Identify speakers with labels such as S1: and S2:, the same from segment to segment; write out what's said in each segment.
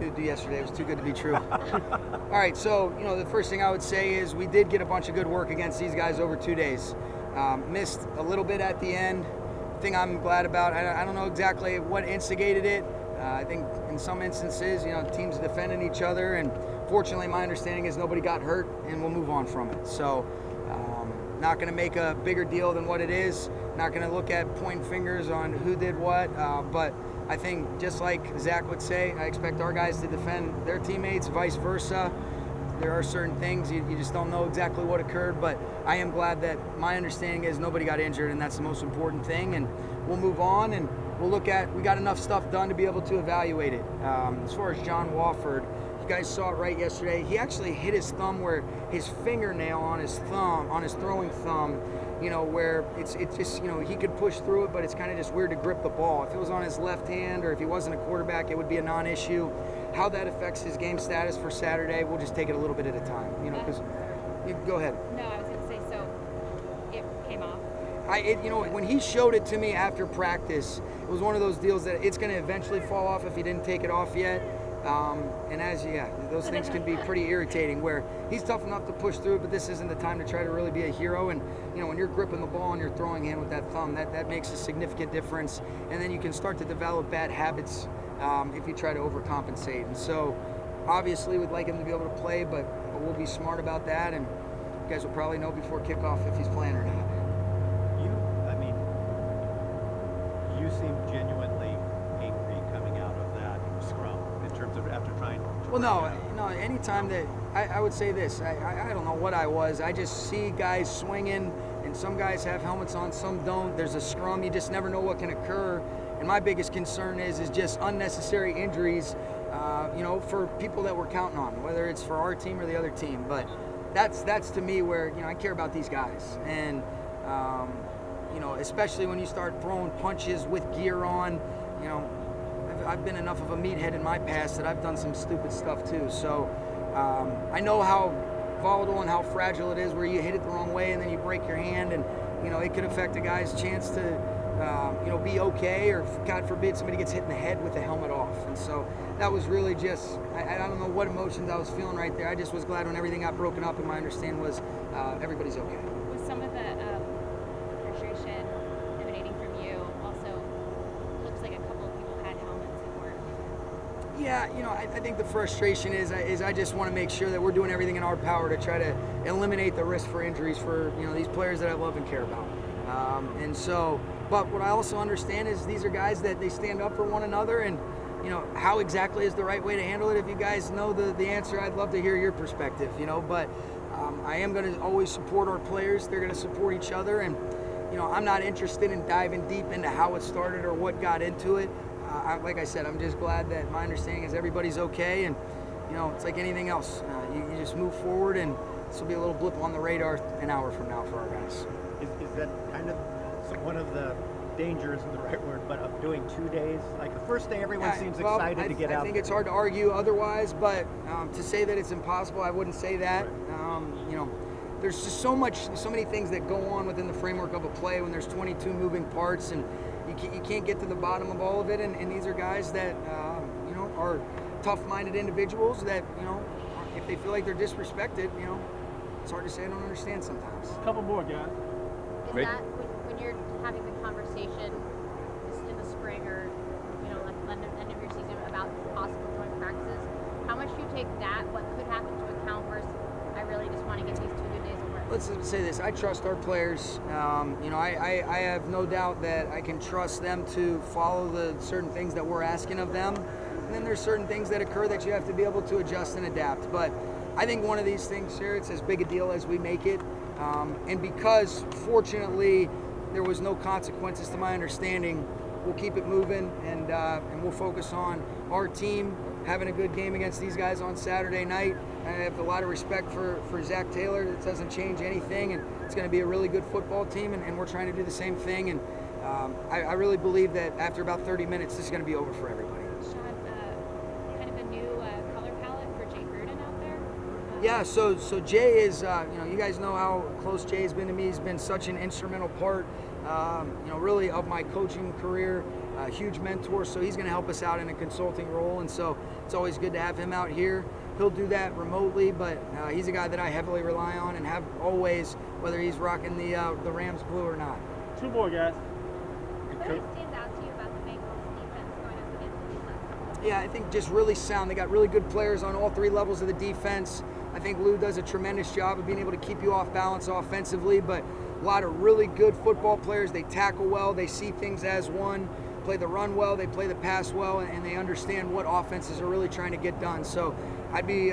S1: to do yesterday. It was too good to be true. All right, so, the first thing I would say is we did get a bunch of good work against these guys over 2 days. Missed a little bit at the end. Thing I'm glad about, I don't know exactly what instigated it. I think in some instances, teams defending each other, and fortunately my understanding is nobody got hurt, and we'll move on from it. So not going to make a bigger deal than what it is. Not going to look at pointing fingers on who did what, but I think just like Zach would say, I expect our guys to defend their teammates, vice versa. There are certain things you just don't know exactly what occurred, but I am glad that my understanding is nobody got injured, and that's the most important thing. And we'll move on, and we'll look at, we got enough stuff done to be able to evaluate it. As far as John Wolford, you guys saw it right yesterday. He actually hit his thumb where his fingernail on his thumb, on his throwing thumb, where it's just, he could push through it, but it's kind of just weird to grip the ball. If it was on his left hand or if he wasn't a quarterback, it would be a non-issue. How that affects his game status for Saturday, we'll just take it a little bit at a time, because go ahead.
S2: No, I was going to say, so it came off.
S1: When he showed it to me after practice, it was one of those deals that it's going to eventually fall off if he didn't take it off yet. Those things can be pretty irritating, where he's tough enough to push through it, but this isn't the time to try to really be a hero. And when you're gripping the ball in your throwing hand with that thumb, that makes a significant difference. And then you can start to develop bad habits if you try to overcompensate. And so obviously we'd like him to be able to play, but we'll be smart about that, and you guys will probably know before kickoff if he's playing or not.
S3: You seem genuinely angry coming out of that scrum in terms of after trying to...
S1: Well, no, anytime that, I would say this, I don't know what I was, I just see guys swinging, and some guys have helmets on, some don't. There's a scrum, you just never know what can occur. And my biggest concern is just unnecessary injuries, for people that we're counting on, whether it's for our team or the other team. But that's to me where, I care about these guys. And, especially when you start throwing punches with gear on, I've been enough of a meathead in my past that I've done some stupid stuff too. So I know how volatile and how fragile it is where you hit it the wrong way and then you break your hand, and, it could affect a guy's chance to be okay, or God forbid somebody gets hit in the head with the helmet off. And so that was really just, I don't know what emotions I was feeling right there. I just was glad when everything got broken up, and my understanding was everybody's okay.
S2: Was some of the frustration emanating from you? Also, looks like a couple of people had helmets that weren't.
S1: Yeah, I think the frustration is I just want to make sure that we're doing everything in our power to try to eliminate the risk for injuries for, these players that I love and care about. But what I also understand is these are guys that they stand up for one another, and how exactly is the right way to handle it. If you guys know the answer, I'd love to hear your perspective, but I am going to always support our players. They're going to support each other, and I'm not interested in diving deep into how it started or what got into it. Like I said, I'm just glad that my understanding is everybody's okay, and it's like anything else. You just move forward, and this will be a little blip on the radar an hour from now for our guys.
S3: Is that kind of one of the dangers, isn't the right word, but of doing 2 days? Like the first day, everyone seems excited to get out.
S1: I think it's hard to argue otherwise, but to say that it's impossible, I wouldn't say that. Right. There's just so many things that go on within the framework of a play when there's 22 moving parts, and you can't get to the bottom of all of it. And these are guys that are tough-minded individuals that if they feel like they're disrespected, it's hard to say I don't understand sometimes.
S4: A couple more, guys.
S5: Is that when you're having the conversation in the spring or like the end of your season about possible joint practices, how much do you take that, what could happen, to account versus I really just want to get these 2 good days of work?
S1: Let's say this, I trust our players. I have no doubt that I can trust them to follow the certain things that we're asking of them. And then there's certain things that occur that you have to be able to adjust and adapt. But I think one of these things here, it's as big a deal as we make it. And because, fortunately, there was no consequences to my understanding, we'll keep it moving, and we'll focus on our team having a good game against these guys on Saturday night. I have a lot of respect for Zach Taylor. It doesn't change anything, and it's going to be a really good football team, and we're trying to do the same thing. And I really believe that after about 30 minutes, this is going to be over for everybody.
S2: Sean, kind of a new color palette for Jay Gruden out there?
S1: Yeah, so Jay is, you guys know how close Jay's been to me. He's been such an instrumental part really of my coaching career, a huge mentor. So he's going to help us out in a consulting role, and so it's always good to have him out here. He'll do that remotely, but he's a guy that I heavily rely on and have always, whether he's rocking the Rams blue or not.
S4: Two more guys.
S2: What stands out to you about the Bengals defense going up against the defense?
S1: Yeah, I think just really sound. They got really good players on all three levels of the defense. I think Lou does a tremendous job of being able to keep you off balance offensively, but a lot of really good football players. They tackle well, they see things as one, play the run well, they play the pass well, and they understand what offenses are really trying to get done. So I'd be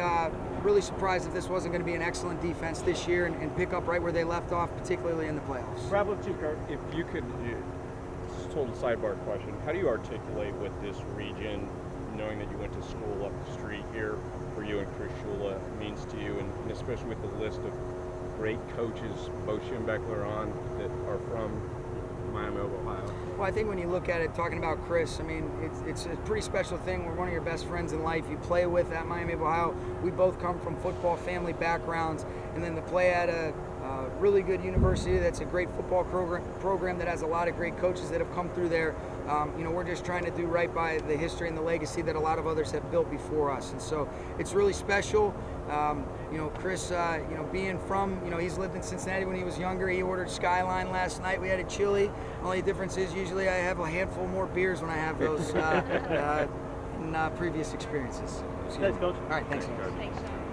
S1: really surprised if this wasn't going to be an excellent defense this year and pick up right where they left off, particularly in the playoffs.
S4: Wrap with you, Kurt.
S6: If you could, this is a total sidebar question. How do you articulate what this region, knowing that you went to school up the street here, for you and Chris Shula, means to you, and especially with the list of great coaches, Bo Schembechler on, that are from Miami of Ohio?
S1: Well, I think when you look at it, talking about Chris, I mean, it's a pretty special thing. We're one of your best friends in life. You play with at Miami of Ohio. We both come from football family backgrounds, and then to play at a really good university that's a great football program that has a lot of great coaches that have come through there. We're just trying to do right by the history and the legacy that a lot of others have built before us, and so it's really special. Chris, being from, he's lived in Cincinnati when he was younger. He ordered Skyline last night. We had a chili. Only difference is usually I have a handful more beers when I have those in previous experiences.
S4: Thanks, Coach.
S1: All right, thanks.
S2: Thanks, Sean.